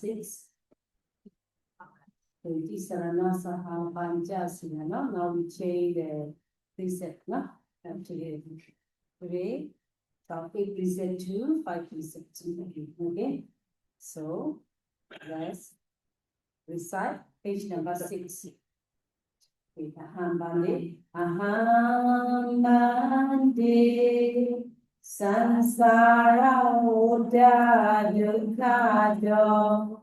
6. Tisarana Saha Panchasana. Now we change the preset. Today, topic preset 2, 5 precepts. Okay, so let's recite page number 6. Aham Bande. Aham Bande. Sansara Uda Dukkado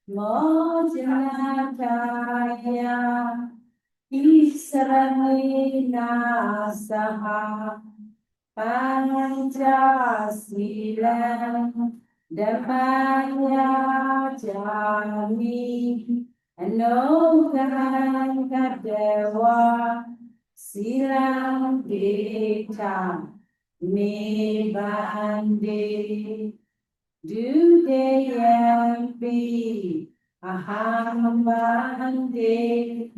Mojanataya Isaramina Saha Panchasilam Dhammaya Jami Anogahan Kadewa Silam Dita Me Bande Dudayampi Aham Bande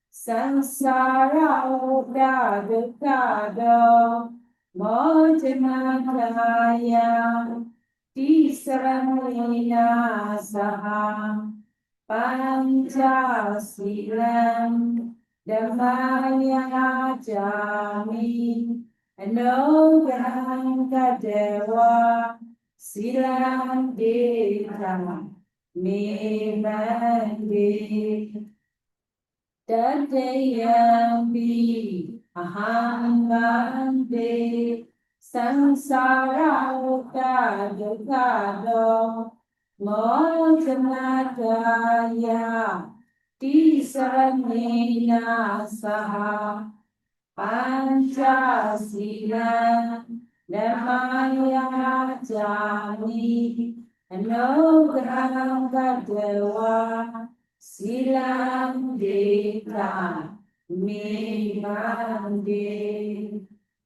Sansara Uda Dukkado Mojanataya Tisaramina Saha Panchasilam Dhammaya Jami Anogahan Kadewa Silam Dita Me Bande Tadayampi Aham Bande Sansara Uda Dukkado Mojanataya Tisaramina Saha Panchasilam Dhammaya Jami Anogahan Kadewa Silam Dita Me Bande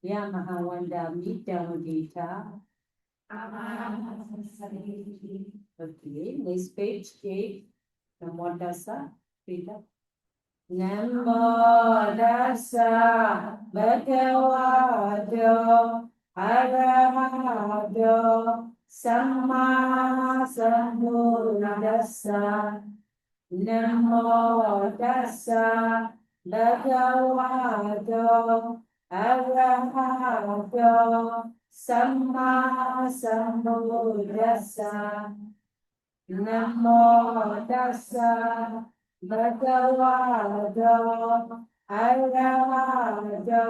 Ya Mahawanda Mita Mudita. Okay, next page 8. Namo Dasa. Read up. Namo Dasa Bhagavato Arahato Samma Sambuddhassa. Namo Dasa Bhagavato Arahato Samma Sambuddhassa. Namo Dasa Bhagavato Arahato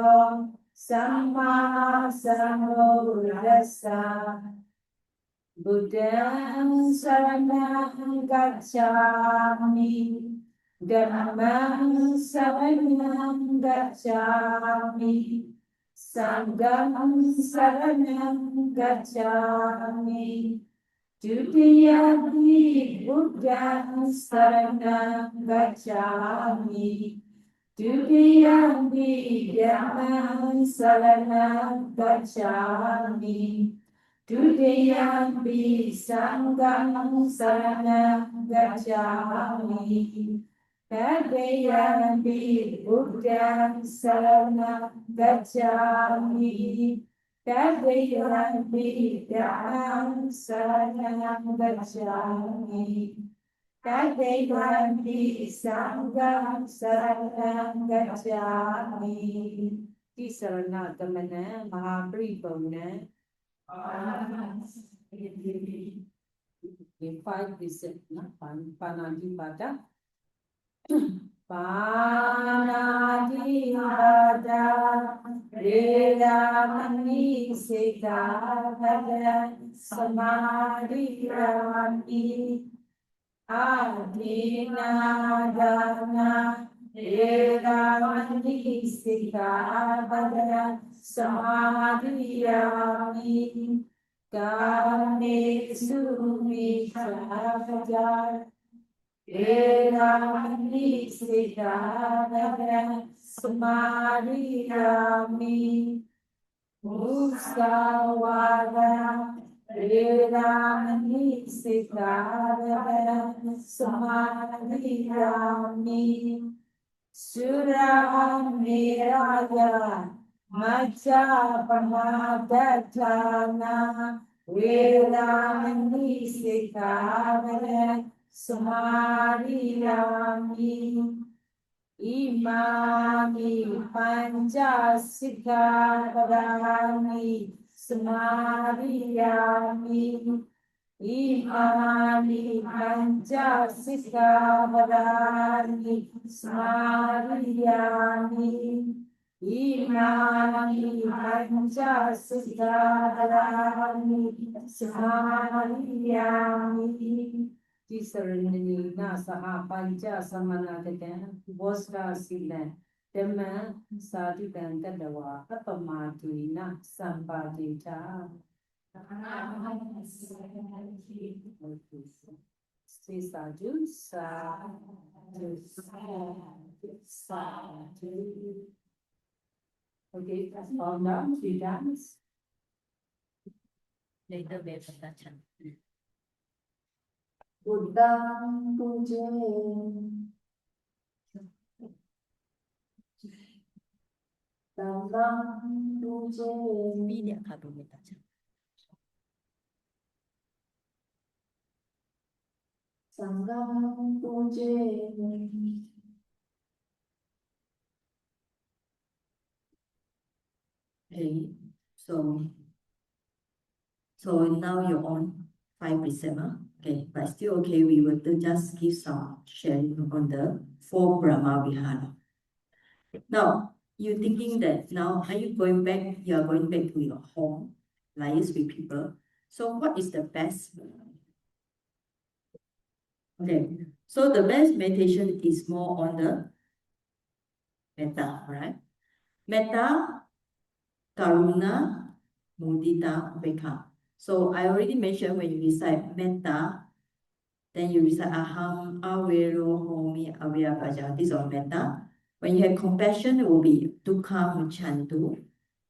Samma Sambuddhassa. Buddhang saranang gacchami, Dhammang saranang gacchami, Sanghang saranang gacchami, Dutiyampi Buddhang saranang gacchami, Dutiyampi Dhammang saranang gacchami, Dutiyampi Sanghang saranang gacchami, Tadayampi Buddhang saranang gacchami, Tadayampi Dhammang saranang gacchami, Tadayampi Sanghang saranang gacchami. Tisarana Tamana Mahapribhona. In 5 precepts, Panadipada. Panadipada, Vedamani Sikha, Samadhirani, Adinadana, Vedamani Sikha, Samadhirani, Kame Sumitra Vedamani Sikha, Samadhirani, Musawada Vedamani Sikha, Samadhirani, Suramiraya Macha Pamadatana Vedamani Sikha, samadhiyami. Imani panca siddhapadani samadhiyami. Imani panca siddhapadani samadhiyami. Imani panca siddhapadani samadhiyami. Tisarani na saha panca samanagatan Vosra sila Dhamma sadhukan kadawa Apamati na sampadita. Say sadhu, sadhu, sadhu, sadhu. Okay, that's all done, 3 times. Later Vipassana. Buddhang puje, Dhammang puje, Media kabel Vipassana. Sanghang puje. Okay, so now you're on 5%, okay, but still okay, we will just give some sharing on the 4 Brahmavihara. Now, you're thinking that now, are you going back, you are going back to your home, liaise with people. So what is the best? Okay, so the best meditation is more on the Metta, right? Metta, Karuna, Mudita, Ubekha. So I already mentioned when you recite Metta, then you recite Aham, Avero, Homi, Avyabhaja. These are Metta. When you have compassion, it will be Dukkha, Muchantu.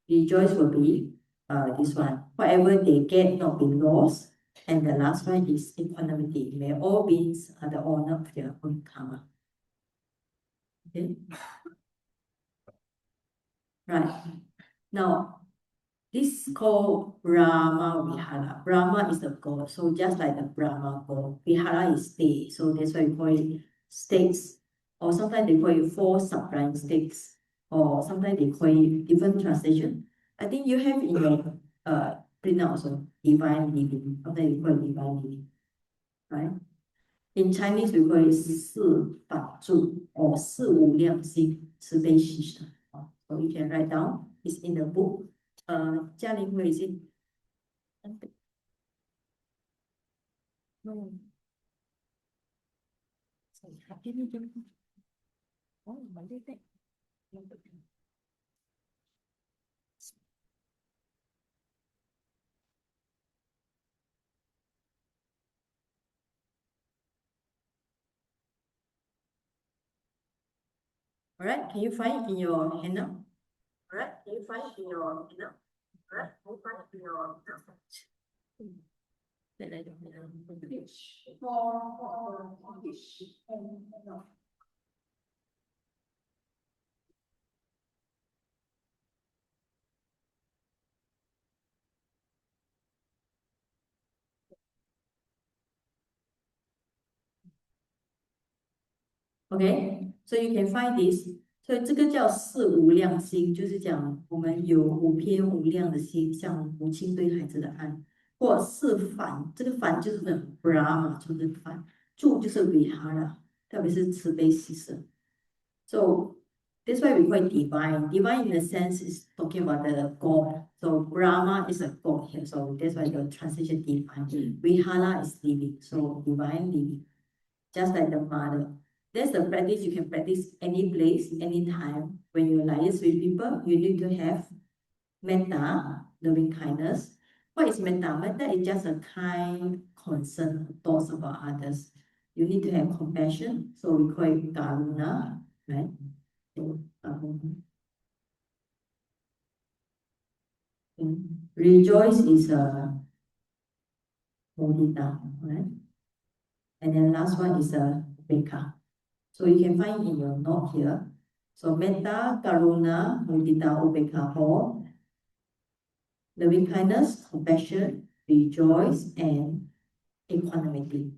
Rejoice will be this one. Whatever they get, not be lost. And the last one is equanimity. May all beings are the owner of their own karma. Okay? Right. Now, this is called Brahmavihara. Brahma is the god, so just like the Brahma god, Vihara is stay, so that's why we call it states, or sometimes they call it 4 sublime states, or sometimes they call it different translation. I think you have in your printout also, divine living. Sometimes you call it divine living, right? In Chinese we call it 四法住 or 四无量心慈悲喜舍. So you can write down. It's in the book. Jialing, where is it? No. Oh, Monday. All right, can you find it in your handout? All right, can you find it in your handout? All right, can you find it in your handout? Okay, so you can find this. 所以这个叫四无量心，就是讲我们有5篇无量的心，像母亲对孩子的爱，或四梵，这个梵就是那 Brahma，就是梵，住就是 Vihara，特别是慈悲喜舍。So that's why we call it divine. Divine in the sense is talking about the God. So Brahma is a God here. So that's why the translation divine. Vihara is living. So divine living. Just like the mother. That's the practice you can practice any place, anytime. When you liaise with people, you need to have metta, loving kindness. What is metta? Metta is just a kind concern, thoughts about others. You need to have compassion. So we call it karuna, right? So, rejoice is a mudita, right? And then last one is a ubekha. So you can find in your note here. So metta, karuna, mudita, ubekha, or loving kindness, compassion, rejoice, and equanimity.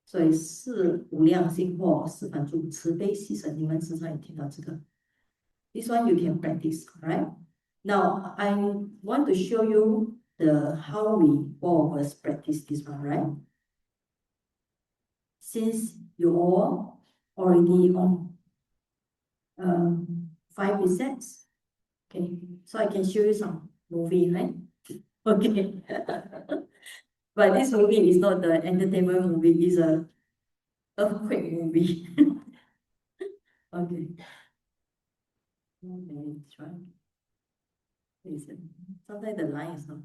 所以四无量心或四反住慈悲喜舍，你们时常也听到这个。This one you can practice, right? Now I want to show you the how we all of us practice this one, right? Since you all already on 5 precepts, okay, so I can show you some movie, right? Okay. But this movie is not the entertainment movie, it's a earthquake movie. Okay. Okay, try. Listen. Sometimes the line is not.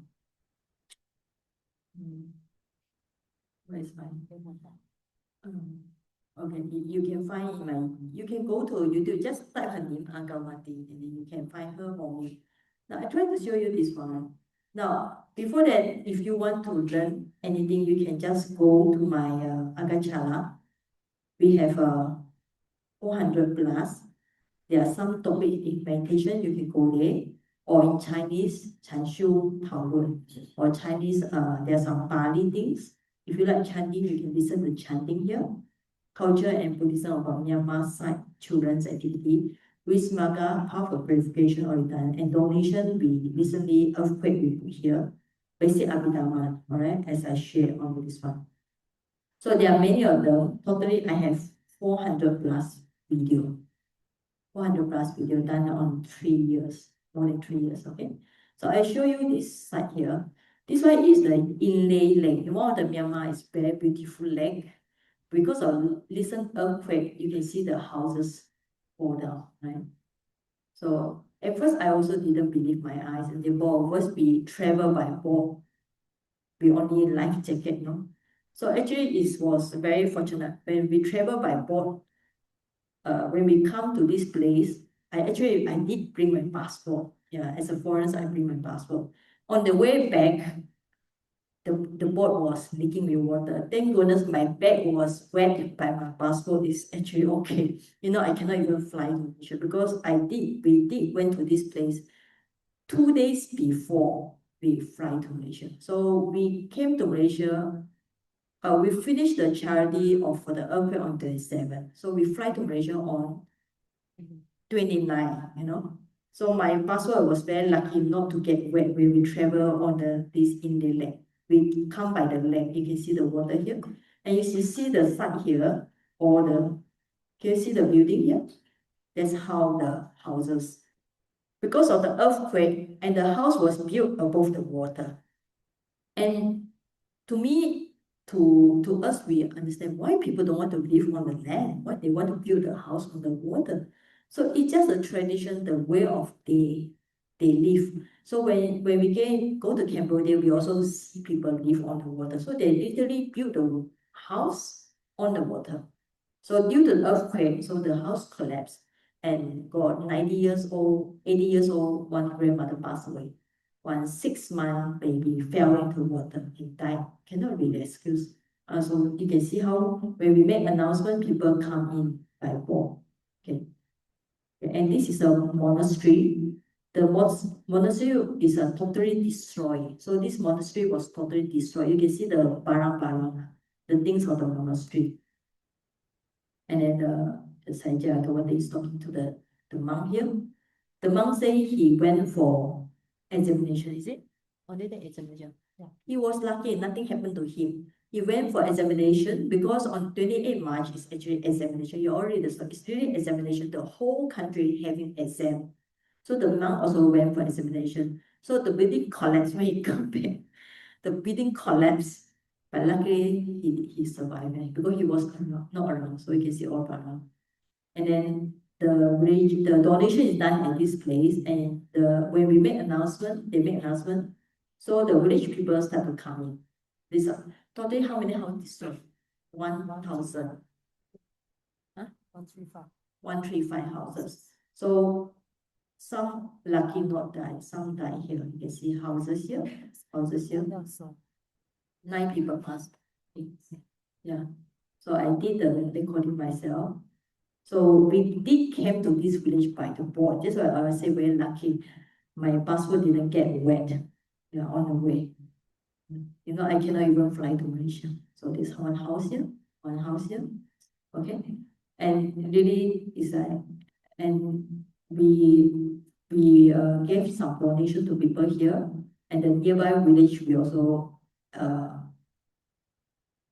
Where is my? Okay, you can find in my. You can go to YouTube. Just type her name Angamati, and then you can find her movie. Now I try to show you this one. Now before that, if you want to learn anything, you can just go to my Agachala. We have 400 plus. There are some topics in meditation, you can go there, or in Chinese, 禅修讨论, or Chinese, there are some Pali things. If you like chanting, you can listen to chanting here. Culture and Buddhism about Myanmar side children's activity. Wismaga, path of purification already done, and donation, we recently earthquake we put here. Basic Abhidhamma, alright, as I share on this one. So there are many of them. Totally, I have 400 plus video. 400 plus video done on 3 years, more than 3 years, okay? So I show you this side here. This one is the inlay lake. One of the Myanmar is very beautiful lake. Because of recent earthquake, you can see the houses fall down, right? So at first, I also didn't believe my eyes, and the both of us, we travel by boat. We only life jacket, no? So actually, it was very fortunate. When we travel by boat, when we come to this place, I did bring my passport. Yeah, as a foreigner, I bring my passport. On the way back, the boat was leaking with water. Thank goodness my bag was wet, but my passport is actually okay. You know, I cannot even fly to Malaysia because we did went to this place 2 days before we fly to Malaysia. So we came to Malaysia. We finished the charity for the earthquake on 27. So we fly to Malaysia on 29, you know. So my passport was very lucky not to get wet when we travel on this Indian lake. We come by the lake, you can see the water here. And you see the side here, can you see the building here? That's how the houses, because of the earthquake, and the house was built above the water. And to me, to us, we understand why people don't want to live on the land, why they want to build a house on the water. So it's just a tradition, the way of they live. So when we go to Cambodia, we also see people live on the water. So they literally build a house on the water. So due to the earthquake, so the house collapsed and got 90 years old, 80 years old, one grandmother passed away. One 6-month baby fell into water and died, cannot be rescued. So you can see how when we make announcement, people come in by boat. Okay. And this is a monastery. The monastery is totally destroyed. So this monastery was totally destroyed. You can see the barang-barang, the things of the monastery. And then the Sanjaya Gawande is talking to the monk here. The monk say he went for examination, is it? Only the examination. Yeah. He was lucky, nothing happened to him. He went for examination because on 28 March is actually examination. You already saw it's really examination. The whole country having exam. So the monk also went for examination. So the building collapsed when he come back. The building collapsed, but luckily he survived because he was not around, so you can see all around. And then the donation is done at this place, and when we make announcement, they make announcement, so the village people start to come in. This today how many houses destroyed? 1,000. Huh? 135. 135 houses. So some lucky not die, some die here. You can see houses here, houses here. 9 people passed. Yeah. So I did the recording myself. So we did came to this village by the boat. That's why I say very lucky. My passport didn't get wet. Yeah, on the way. You know, I cannot even fly to Malaysia. So this one house here. one house here. Okay, and really is like, and we gave some donation to people here, and the nearby village we also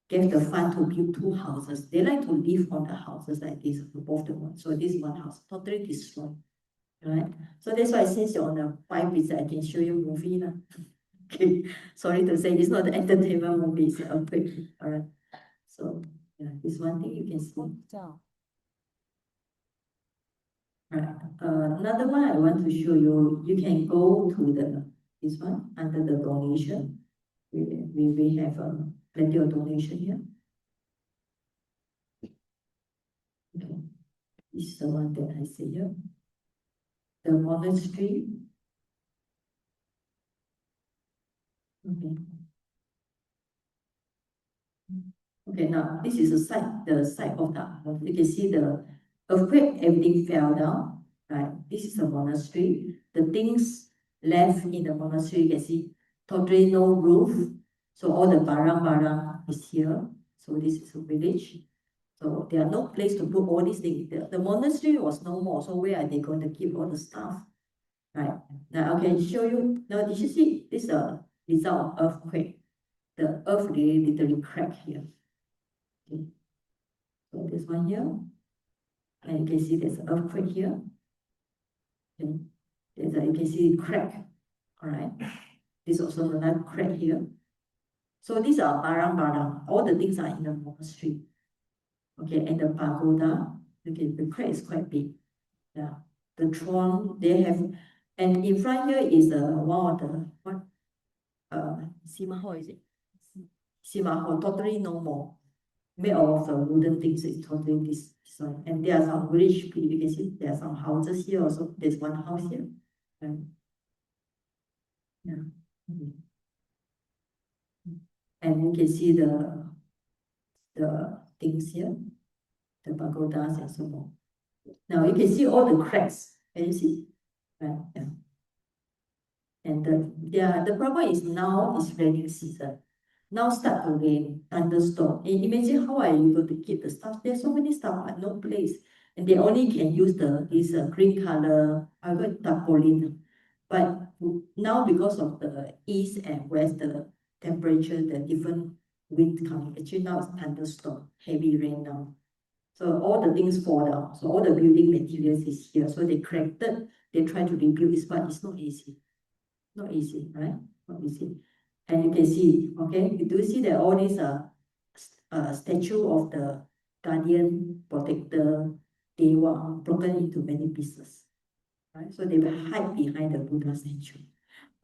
gave the fund to build 2 houses. They like to live on the houses like this, both the one. So this one house totally destroyed, right? So that's why since you're on the 5 visit, I can show you movie now. Okay, sorry to say, it's not the entertainment movie, it's a quick. All right. So yeah, this one thing you can see. Right. Another one I want to show you. You can go to this one under the donation. We have plenty of donation here. Okay, this is the one that I see here. The monastery. Okay. Okay, now this is the site of the, you can see the earthquake, everything fell down, right? This is a monastery. The things left in the monastery, you can see totally no roof. So all the barang is here. So this is a village. So there are no place to put all these things. The monastery was no more. So where are they going to keep all the stuff? Right. Now I can show you. Now did you see this is a result of earthquake? The earth really literally cracked here. Okay. So this one here, and you can see there's an earthquake here. Okay. You can see crack. All right. This also another crack here. So these are barang. All the things are in the monastery. Okay, and the pagoda. Okay, the crack is quite big. Yeah. The throne they have, and in front here is one of the what? Sima Hall, is it? Sima Hall, totally no more. Made of the wooden things, it's totally this one. And there are some village people, you can see there are some houses here also. There's one house here. Yeah. And you can see the things here, the pagodas and so on. Now you can see all the cracks. Can you see? Right. Yeah. And the problem is now is rainy season. Now start to rain, thunderstorm. And imagine how are you going to keep the stuff? There's so many stuff, but no place. And they only can use this green color, I got tarpaulin. But now because of the east and west, the temperature, the different wind coming, actually now it's thunderstorm, heavy rain now. So all the things fall down. So all the building materials is here. So they cracked it, they try to rebuild this, but it's not easy. Not easy, right? Not easy. And you can see, okay, you do see that all these statue of the guardian, protector, they were broken into many pieces, right? So they will hide behind the Buddha statue,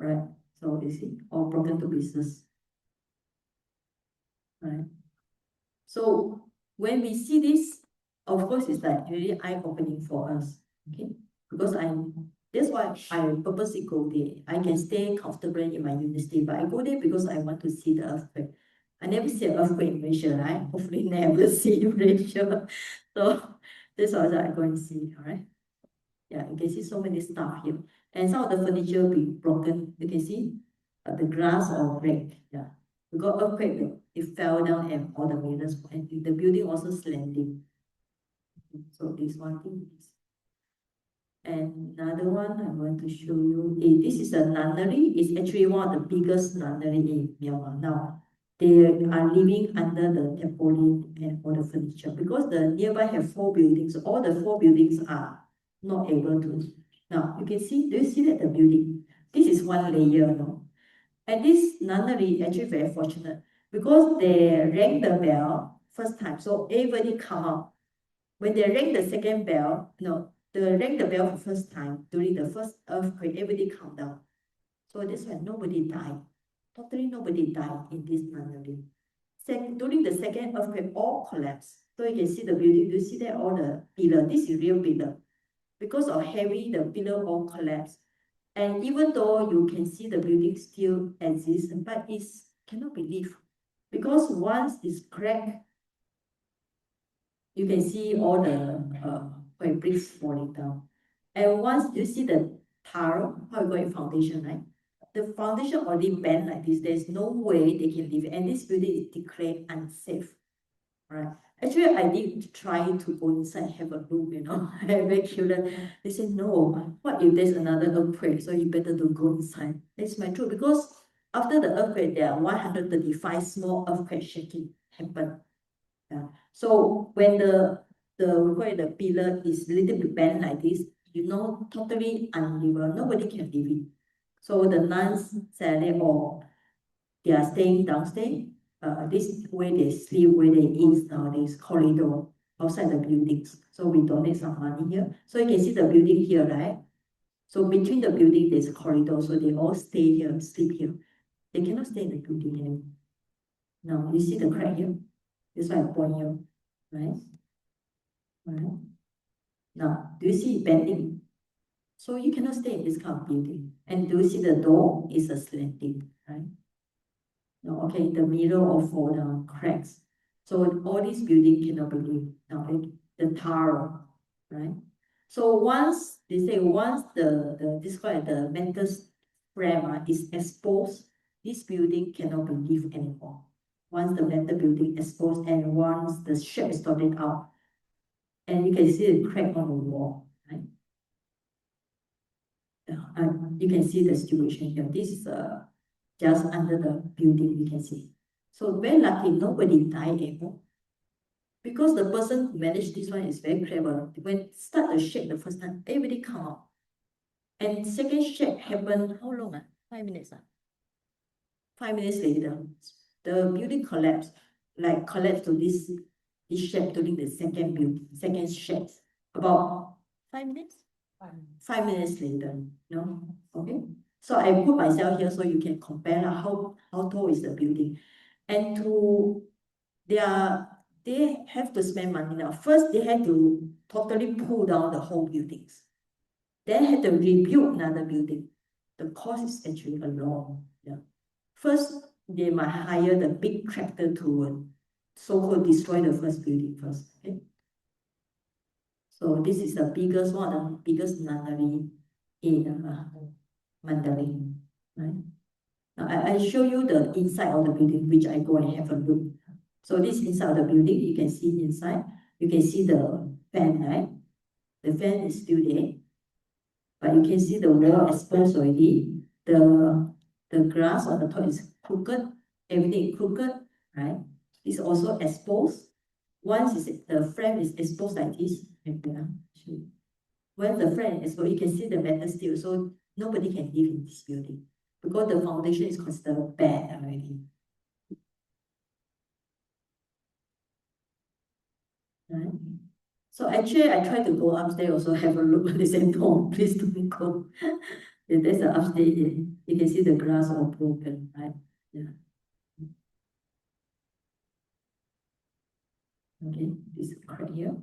right? So you see, all broken to pieces, right? So when we see this, of course, it's like really eye-opening for us, okay? Because that's why I purposely go there. I can stay comfortable in my university, but I go there because I want to see the earthquake. I never see an earthquake in Malaysia, right? Hopefully never see in Malaysia. So that's why I go and see, all right? Yeah, you can see so many stuff here. And some of the furniture be broken. You can see the glass or break. Yeah. We got earthquake, it fell down and all the mirrors, and the building also slanting. So this one thing is. And another one I want to show you, this is a nunnery. It's actually one of the biggest nunnery in Myanmar now. They are living under the tarpaulin and all the furniture because the nearby have 4 buildings. All the 4 buildings are not able to. Now you can see, do you see that the building? This is one layer, no? And this nunnery actually very fortunate because they rang the bell first time. So everybody come out. When they rang the second bell, no, they rang the bell for first time during the first earthquake, everybody calmed down. So that's why nobody died. Totally nobody died in this nunnery. During the second earthquake, all collapsed. So you can see the building, you see that all the pillar, this is real pillar. Because of heavy, the pillar all collapsed. And even though you can see the building still exists, but it cannot be lived. Because once it's cracked, you can see all the bricks falling down. And once you see the tile, how you got in foundation, right? The foundation already bent like this. There's no way they can live. And this building is declared unsafe. right? Actually, I did try to go inside, have a look, I'm very curious. They said, no, what if there's another earthquake? So you better don't go inside. That's my truth, because after the earthquake, there are 135 small earthquake shaking happen. Yeah. So when the pillar is little bit bent like this, totally unlivable, nobody can live it. So the nuns sadly or they are staying downstairs. This way they sleep, where they eat nowadays, corridor outside the buildings. So we donate some money here. So you can see the building here, right? So between the building, there's a corridor. So they all stay here, sleep here. They cannot stay in the building anymore. Now you see the crack here. This one I point here, right? Right. Now, do you see it bending? So you cannot stay in this kind of building. And do you see the door is a slanting, right? Now, okay, the mirror all fall down, cracks. So all these buildings cannot be lived. Now, the tower, right? So once they say once the describe the mental frame is exposed, this building cannot be lived anymore. Once the mental building exposed and once the shape is sorted out, and you can see the crack on the wall, right? You can see the situation here. This is just under the building, you can see. So very lucky, nobody died ever. Because the person who managed this one is very clever. When start the shake the first time, everybody come out. And second shake happened, how long? 5 minutes. 5 minutes later, the building collapsed, like collapsed to this shape during the second shake. About 5 minutes? 5 minutes later, okay? So I put myself here so you can compare how tall is the building. And they have to spend money now. First, they had to totally pull down the whole buildings. Then had to rebuild another building. The cost is actually a lot. Yeah. First, they might hire the big tractor to so-called destroy the first building first. Okay. So this is the biggest one, the biggest nunnery in Mandalay. Right? Now I show you the inside of the building, which I go and have a look. So this inside of the building, you can see inside. You can see the fan, right? The fan is still there, but you can see the wall exposed already. The grass on the top is crooked. Everything crooked, right? It's also exposed. Once the frame is exposed like this, when the frame is exposed, you can see the metal steel. So nobody can live in this building because the foundation is considered bad already. Right? So actually, I tried to go upstairs also have a look. They said, no, please don't go. There's an upstairs here. You can see the glass all broken, right? Yeah. Okay, this crack here,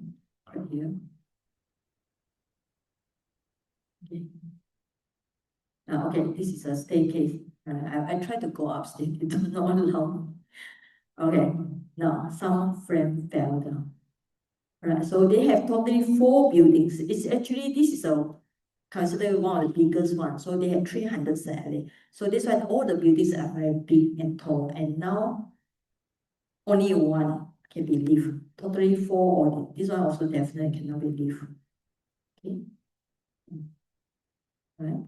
crack here. Okay. Okay, this is a staircase. I tried to go upstairs, it does not allow. Okay, now some frame fell down. Right, so they have totally 4 buildings. It's actually, this is considered one of the biggest ones. So they have 300 sadly. So this one, all the buildings are very big and tall. And now only one can be lived. Totally 4, or this one also definitely cannot be lived. Okay. Right.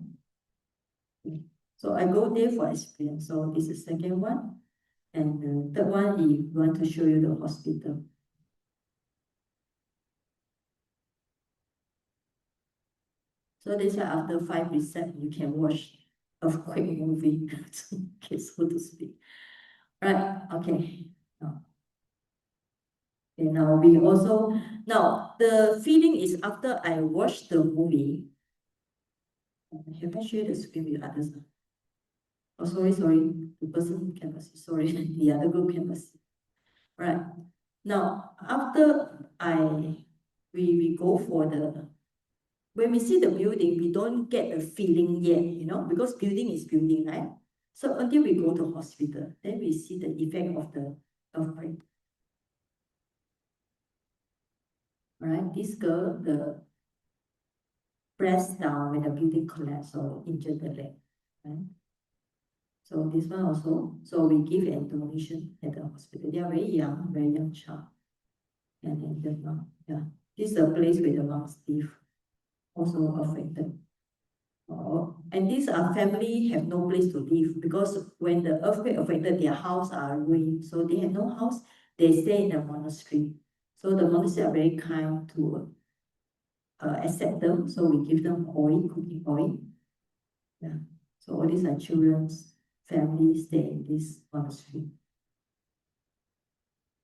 So I go there for experience. So this is the second one. And the third one, if you want to show you the hospital. So they say after 5 recept, you can watch a quick movie, okay, so to speak. Right, okay. Okay, now we also, now the feeling is after I watch the movie, have I shared the screen with others? Oh, sorry, the person cannot see, sorry, the other group cannot see. Right, now after we go for when we see the building, we don't get a feeling yet, because building is building, right? So until we go to hospital, then we see the effect of the earthquake. Right? This girl, the breast down when the building collapsed or injured the leg. Right? So this one also, so we give a donation at the hospital. They are very young child. And then the monk, yeah, this is the place where the monks live, also affected. And these are family have no place to live because when the earthquake affected their house are ruined, so they have no house. They stay in the monastery. So the monastery are very kind to accept them. So we give them oil, cooking oil. Yeah. So all these are children's family stay in this monastery.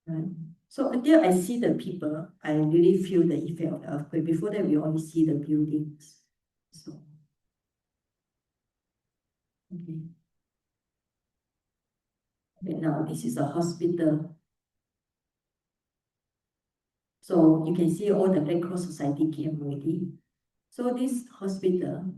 Right. So until I see the people, I really feel the effect of the earthquake. Before that, we only see the buildings. So okay. Okay, now this is a hospital. So you can see all the Red Cross Society came already. So this hospital,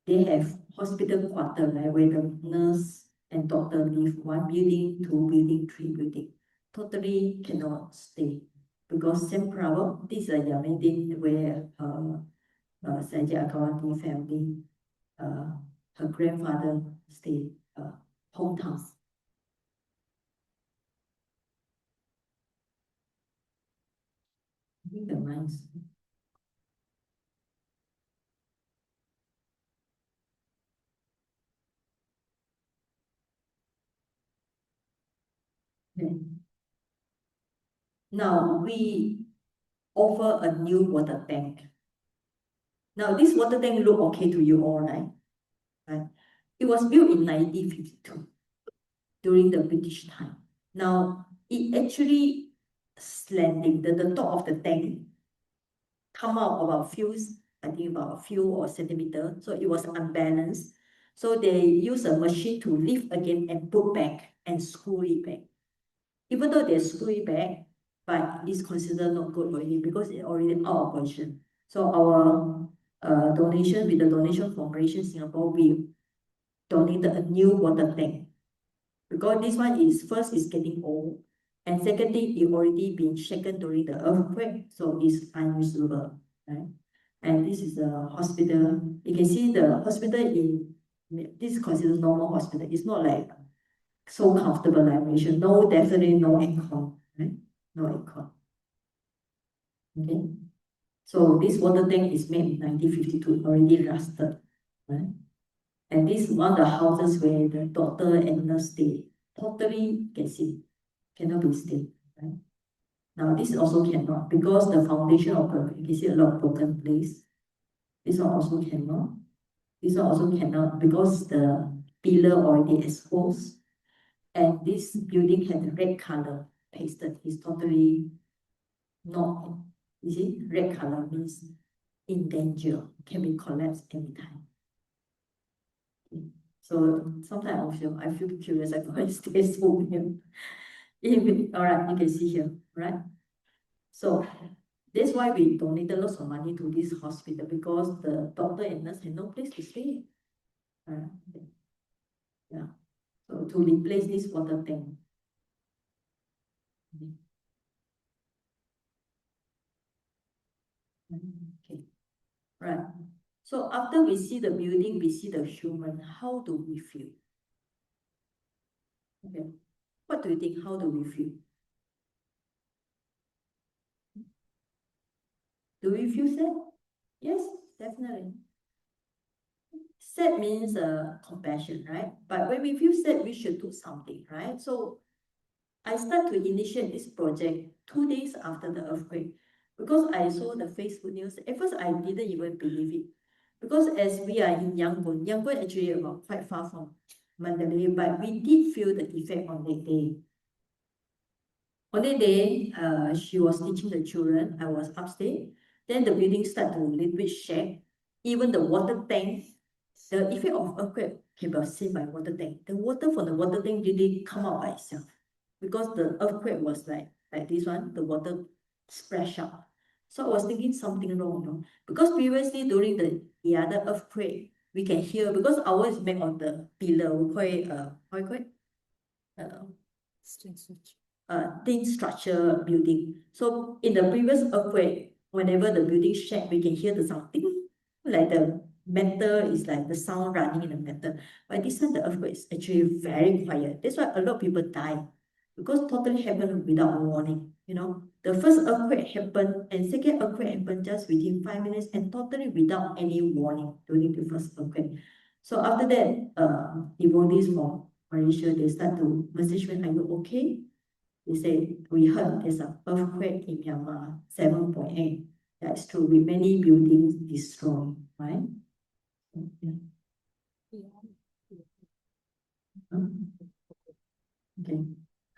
they have hospital quarter, right, where the nurse and doctor live, 1 building, 2 building, 3 building. Totally cannot stay because same problem. This is a Yamedin where Sanjay Akawati family, her grandfather stayed, hometown. I think the lines. Okay. Now we offer a new water tank. Now this water tank look okay to you all, right? Right? It was built in 1952 during the British time. Now it actually slanting, the top of the tank come out about few, I think about a few or centimeter, so it was unbalanced. So they use a machine to lift again and put back and screw it back. Even though they screw it back, but it's considered not good already because it's already out of position. So our donation, with the donation from Malaysia Singapore, we donated a new water tank. Because this one is, first is getting old, and secondly, it already been shaken during the earthquake, so it's unusable, right? And this is the hospital. You can see the hospital in, this is considered normal hospital. It's not like so comfortable like Malaysia. No, definitely no aircon, right? No aircon. Okay. So this water tank is made in 1952, already rusted, right? And this is one of the houses where the doctor and nurse stay. Totally can see, cannot be stayed, right? Now this also cannot because the foundation of the, you can see a lot of broken place. This one also cannot. This one also cannot because the pillar already exposed. And this building had a red color pasted. It's totally not, you see, red color means in danger, can be collapsed anytime. Okay. So sometimes I feel curious, I find stay so here. All right, you can see here, right? So that's why we donated lots of money to this hospital because the doctor and nurse had no place to stay. Yeah. So to replace this water tank. Okay. Right. So after we see the building, we see the human. How do we feel? Okay. What do you think? How do we feel? Do we feel sad? Yes, definitely. Sad means compassion, right? But when we feel sad, we should do something, right? So I start to initiate this project 2 days after the earthquake because I saw the Facebook news. At first, I didn't even believe it because as we are in Yangon, Yangon actually about quite far from Mandalay, but we did feel the effect on that day. On that day, she was teaching the children. I was upstairs. Then the building started to little bit shake. Even the water tank, the effect of earthquake can be seen by water tank. The water from the water tank didn't come out by itself because the earthquake was like this one, the water splash out. So I was thinking something wrong, no? Because previously during the other earthquake, we can hear because ours is made on the pillar. We call it how you call it? Thin structure building. So in the previous earthquake, whenever the building shake, we can hear the sound ding, like the metal is like the sound running in the metal. But this time the earthquake is actually very quiet. That's why a lot of people die. because totally happened without warning. You know, the first earthquake happened and second earthquake happened just within 5 minutes and totally without any warning during the first earthquake. So after that, devotees from Malaysia, they start to message me, are you okay? They say, we heard there's an earthquake in Myanmar, 7.8. That's true, with many buildings destroyed, right? Yeah. Okay.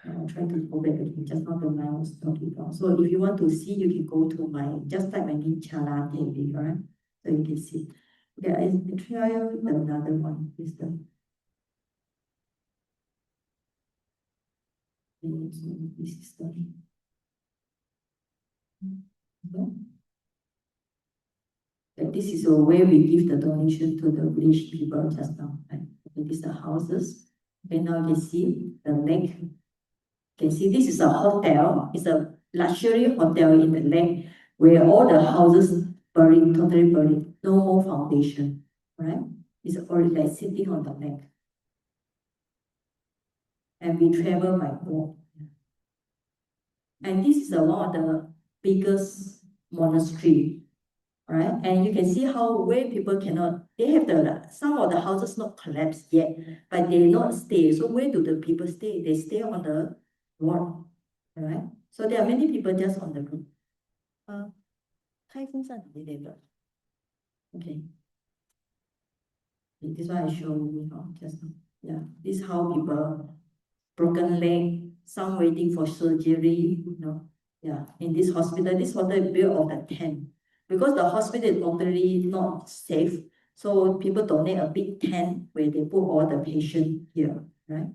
I'll try to go back again. Just now the line was talking about. So if you want to see, you can go to my, just type my name, Chala TV, right? So you can see. Okay, I try another one. Is the this is the this is a way we give the donation to the village people just now. Right? Okay, these are houses. Okay, now you can see the lake. You can see this is a hotel. It's a luxury hotel in the lake where all the houses buried, totally buried, no more foundation. Right? It's already like sitting on the lake. And we travel by boat. And this is one of the biggest monastery. Right? And you can see how where people cannot, they have some of the houses not collapsed yet, but they not stay. So where do the people stay? They stay on the wall, right? So there are many people just on the roof. Okay. This one I show you just now. Yeah, this is how people broken leg, some waiting for surgery, Yeah, in this hospital is built of the tent. Because the hospital is totally not safe, so people donate a big tent where they put all the patients here, right?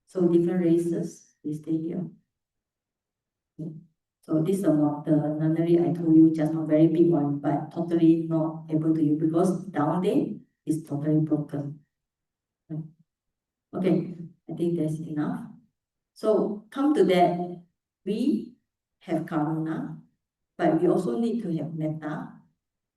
So different races, they stay here. So this is about the nunnery I told you just now, very big one, but totally not able to use because down there is totally broken. Okay, I think that's enough. So come to that, we have karuna, but we also need to have metta,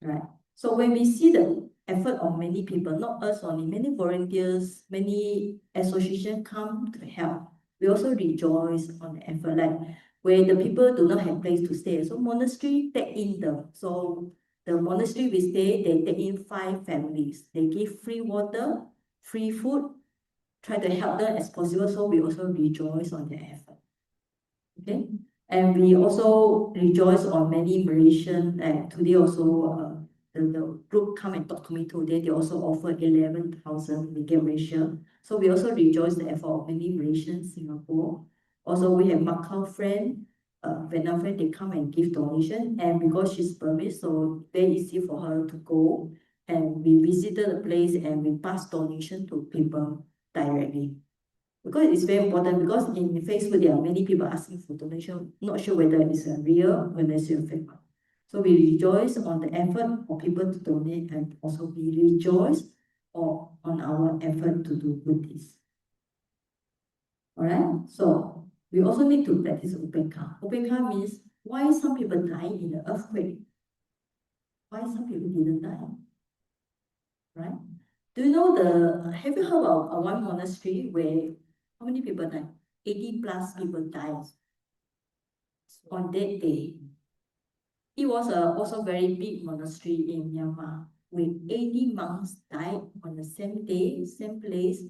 right? So when we see the effort of many people, not us only, many volunteers, many associations come to help, we also rejoice on the effort, like where the people do not have place to stay. So monastery take in them. So the monastery we stay, they take in 5 families. They give free water, free food, try to help them as possible. So we also rejoice on their effort. Okay, and we also rejoice on many Malaysian. Today also, the group come and talk to me today. They also offer 11,000 Ringgit Malaysia. So we also rejoice the effort of many Malaysians, Singapore. Also, we have Macau friend, Vietnam friend. They come and give donation, and because she's Burmese, so very easy for her to go. And we visited the place and we pass donation to people directly. Because it's very important, because in Facebook there are many people asking for donation, not sure whether it's a real or it's a fake one. So we rejoice on the effort for people to donate, and also we rejoice on our effort to do good deeds. Alright, so we also need to practice upekha. Upekha means why some people die in the earthquake, why some people didn't die, right? Do you know have you heard of one monastery where how many people died? 80 plus people died on that day. It was also very big monastery in Myanmar, with 80 monks died on the same day, same place,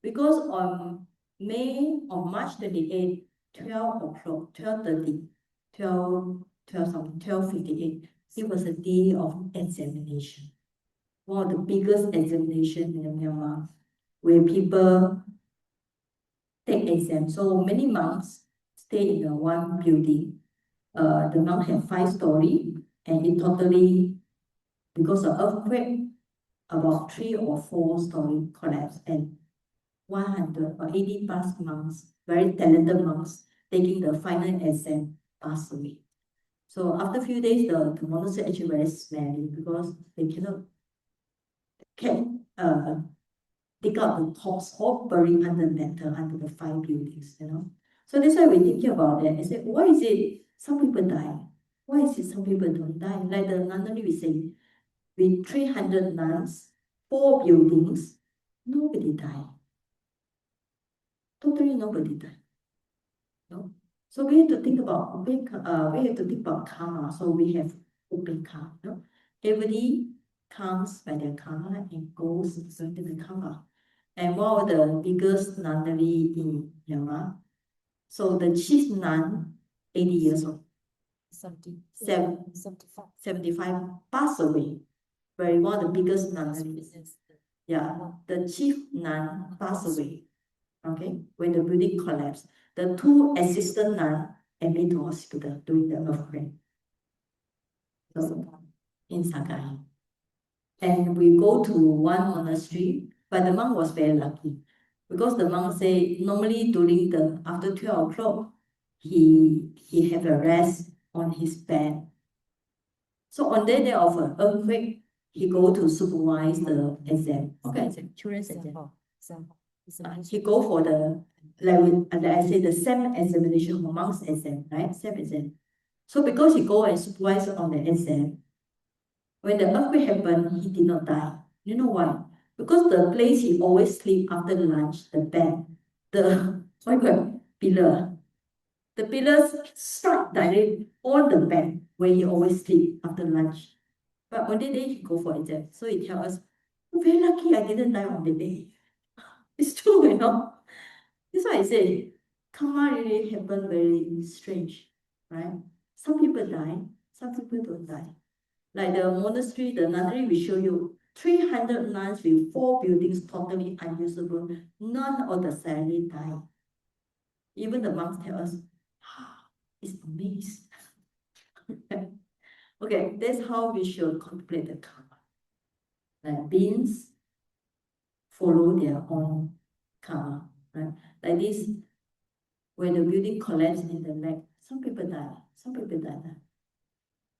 because on March 28, 12 o'clock, 12:30, 12:58, it was a day of examination. One of the biggest examination in Myanmar, where people take exam. So many monks stay in one building. The monk had 5 stories, and it totally, because of earthquake, about 3 or 4 stories collapsed, and 100 or 80 plus monks, very talented monks, taking the final exam, passed away. So after a few days, the monastery actually very smelly because they can't dig out the corpse or bury under metal under the 5 buildings, So that's why we're thinking about that. I said, why is it some people die? Why is it some people don't die? Like the nunnery we say, with 300 nuns, 4 buildings, nobody died. Totally nobody died. So we have to think about we have to think about karma. So we have upekha. No? Everybody comes by their karma and goes into the karma. And one of the biggest nunnery in Myanmar. So the chief nun, 80 years old, 75, passed away. Very one of the biggest nunneries. Yeah, the chief nun passed away. Okay, when the building collapsed, the two assistant nuns admitted to hospital during the earthquake. So in Sakai. And we go to one monastery, but the monk was very lucky because the monk said normally during the after 12 o'clock, he have a rest on his bed. So on the day of an earthquake, he go to supervise the exam. Okay, children's exam. He go for the like I say the same examination for monk's exam, right? Same exam. So because he go and supervise on the exam, when the earthquake happened, he did not die. You know why? Because the place he always sleep after lunch, the bed, the pillar. The pillars struck directly on the bed where he always sleep after lunch. But on the day he go for exam, so he tell us, I'm very lucky I didn't die on the day. It's true, you know. That's why I say, karma really happen very strange, right? Some people die, some people don't die. Like the monastery, the nunnery we show you, 300 nuns with 4 buildings totally unusable. None of the salary die. Even the monks tell us, it's amazing. Okay, that's how we should contemplate the karma. Like beings follow their own karma, right? Like this, when the building collapsed in the lake, some people die, some people die.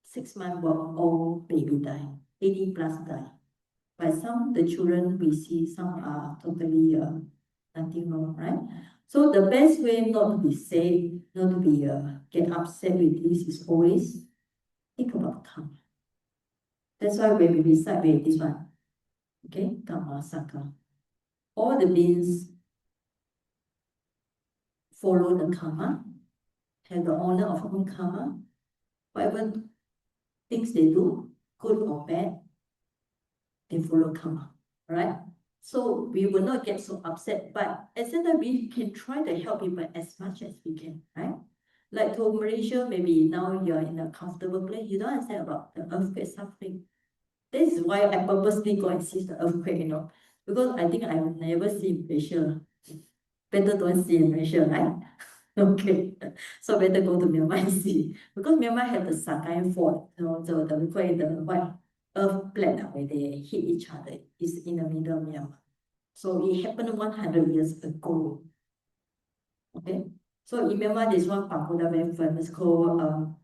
6 months old baby die, 80 plus die. But some the children we see, some are totally nothing wrong, right? So the best way not to be sad, not to be get upset with this is always think about karma. That's why when we recite this one, okay, karma saka. All the beings follow the karma, have the honor of own karma. Whatever things they do, good or bad, they follow karma, right? So we will not get so upset, but at the same time, we can try to help people as much as we can, right? Like to Malaysia, maybe now you're in a comfortable place, you don't understand about the earthquake suffering. This is why I purposely go and see the earthquake, you know, because I think I will never see Malaysia. Better don't see in Malaysia, right? Okay, so better go to Myanmar and see. Because Myanmar had the Sakai fault, you know, the white earth plate where they hit each other is in the middle of Myanmar. So it happened 100 years ago. Okay, so in Myanmar there's one pagoda very famous called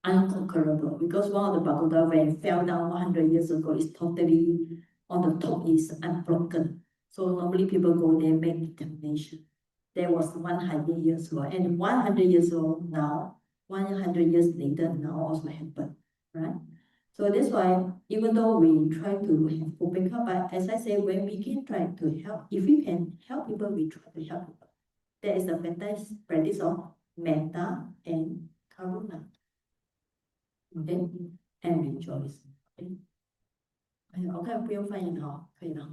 Unconquerable, because one of the pagoda when it fell down 100 years ago is totally on the top is unbroken. So normally people go there make determination. There was 100 years ago, and 100 years old now, 100 years later now also happened, right? So that's why even though we try to have upekha, but as I say, when we can try to help, if we can help people, we try to help people. There is a practice of metta and karuna. Okay, and rejoice. Okay, okay, 不用翻译好，可以了。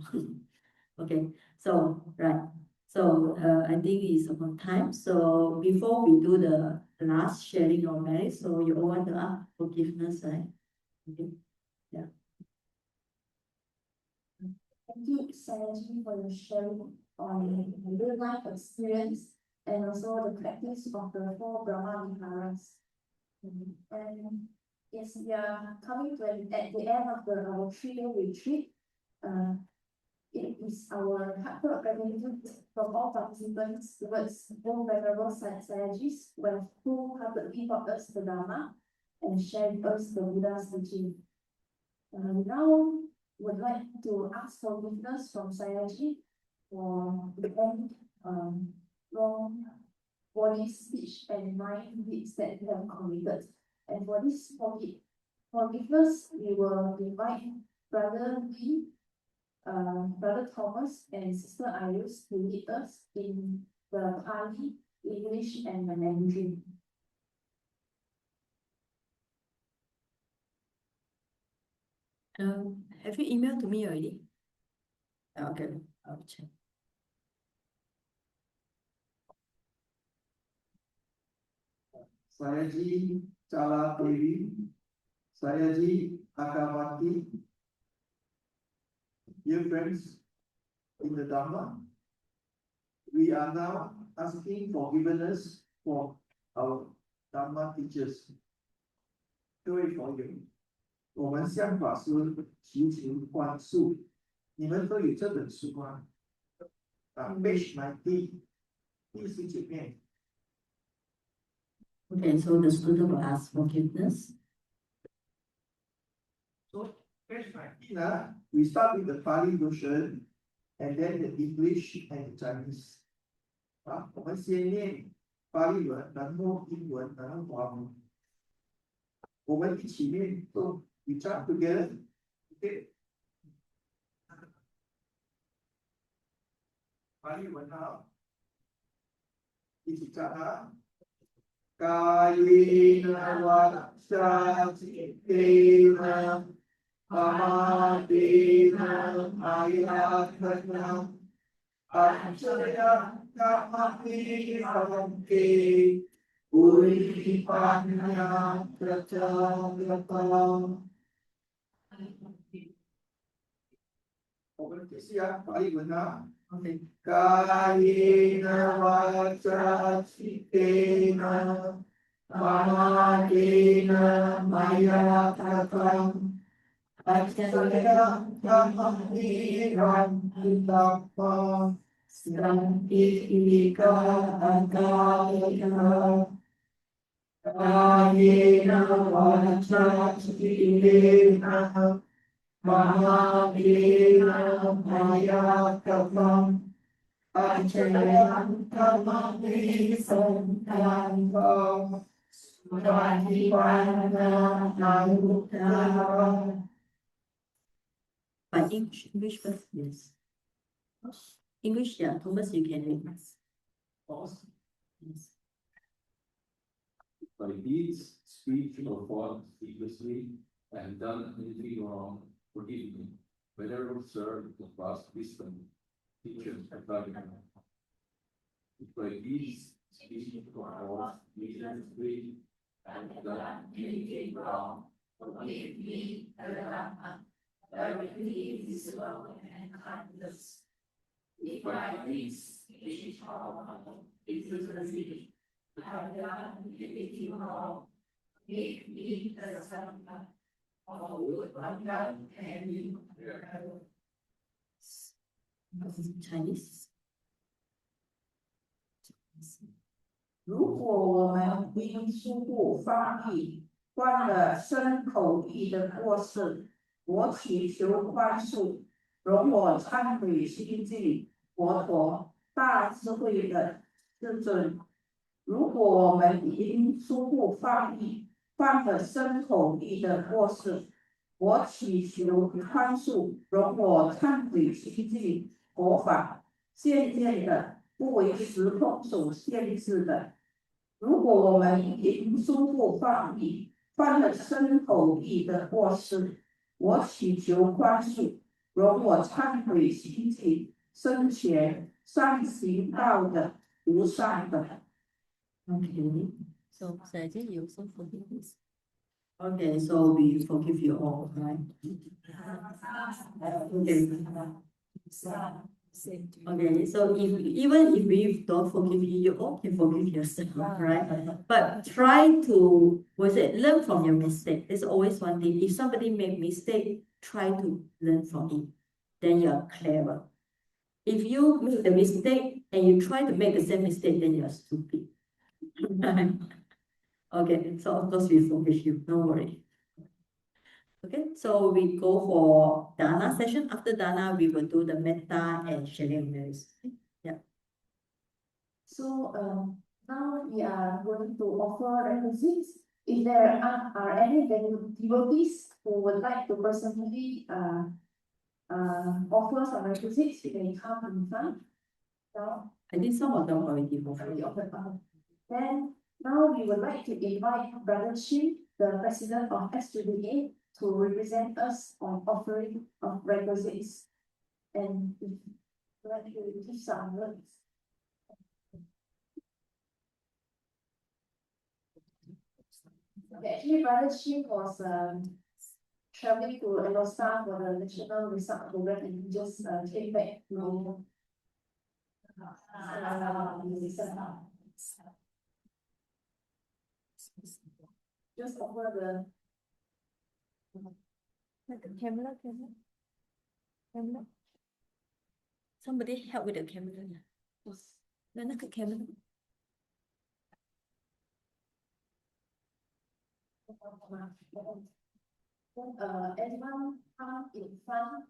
Okay, so right. So I think it's about time. So before we do the last sharing of merit, so you all want to ask forgiveness, right? Okay. Yeah. Thank you, Sayajin, for your sharing on the real life experience and also the practice of the 4 Brahmaviharas. And yes, we are coming to at the end of our 3-day retreat. It is our heartfelt gratitude from all participants towards both Venerable Sayajis who wholeheartedly taught us the Dharma and shared with us the Buddha's teaching. Now would like to ask forgiveness from Sayaji for the wrong body, speech, and mind deeds that we have committed. And for this forgiveness, we will invite Brother Lee, Brother Thomas, and Sister Ayus to lead us in the Pali English, and the Mandarin. Have you emailed to me already? Okay, I'll check. Saya Ji Chala Dewi, saya Ji Akawati. Dear friends, in the Dharma, we are now asking forgiveness for our Dharma teachers. 各位佛友，我们向法师祈求宽恕。你们都有这本书吗？page 90，第19面。Okay, so the student will ask forgiveness. So page 90 we start with the Pali version and then the English and the Chinese. 我们先念巴利文，然后英文，然后华文。我们一起念， so we chant together. Okay. 巴利文好，一起唱啊。Kayena vaca cittena amadena ayatana acaya kamati samke uripanya pracayata. 我们解释啊，法律文啊。Okay. Kayena vaca cittena amadena ayatana acaya kamati samke Santika Akaya Kayena Vaca Cittena Mahavena Mayakapam Acayam Kamati Sankam Swadhipana Anuttara. By English first, yes. English, yeah, Thomas, you can read. Yes. By deeds, speech, or thought, heedlessly, and done anything wrong, forgive me. Whether observed the past wisdom, teachers, and guidance. By deeds, speech, or thought, heedlessly, and done anything wrong, forgive me, everything is love and kindness. If I deeds, speech, or thought, heedlessly, and done anything wrong, forgive me, Chinese. 如果我们因疏忽放逸，犯了身口意的过失，我祈求宽恕，容我忏悔心际，佛陀大智慧的至尊。如果我们因疏忽放逸，犯了身口意的过失，我祈求宽恕，容我忏悔心际，佛法渐渐的不为时空所限制的。如果我们因疏忽放逸，犯了身口意的过失，我祈求宽恕，容我忏悔心际，生前善行道的无上的。Okay. So, Sajid, you also forgive this? Okay, so we forgive you all, right? Okay, so even if we don't forgive you, you all can forgive yourself, right? But try to, learn from your mistake. There's always one thing. If somebody make mistake, try to learn from it. Then you're clever. If you make the mistake and you try to make the same mistake, then you're stupid. Okay, so of course we forgive you, don't worry. Okay, so we go for Dana session. After Dana, we will do the Metta and sharing meals. Yeah. So now we are going to offer requisites. If there are any devotees who would like to personally offer some requisites, you may come in front. Now. I think some of them already already offered. offered. Then now we would like to invite Brother Shin, the president of SWA, to represent us on offering of requisites. And if you'd like to give some words. Okay, actually, Brother Shin was traveling to Alosta for the national result program, and he just came back to just over the camera. Somebody help with the camera. No, camera. Anyone come in front?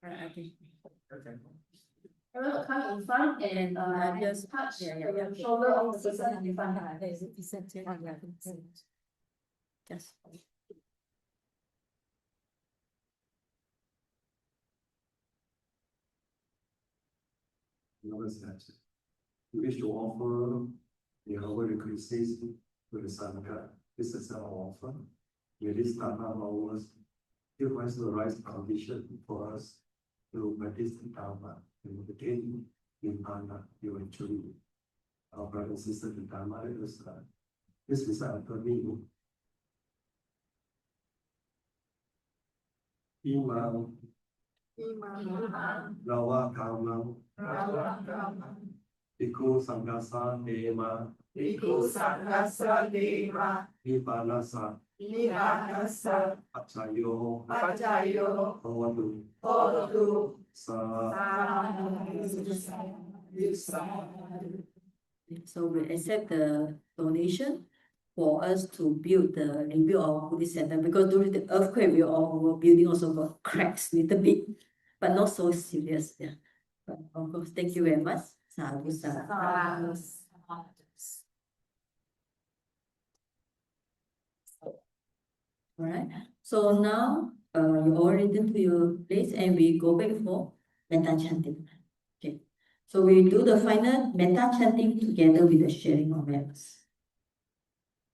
Okay. Everyone come in front and just touch yeah. the shoulder of the person in front. Just. Namaste. We wish to offer the Holy Requisites to the Sangha. This is our offer. With this Dharma hours, it was the right condition for us to practice the Dharma and attain Vipassana eventually. Our brothers and sisters in Dharma, let us start. This is after me. Imam Rawa Kamam Iku Sanggasa Dema Vipassana Achayo Hawadu So we accept the donation for us to rebuild our Buddhist center, because during the earthquake we were building also got cracks little bit, but not so serious. Yeah. But of course, thank you very much. Sadhu, sadhu. All right. So now you all return to your place and we go back for metta chanting. Okay. So we do the final metta chanting together with the sharing of members.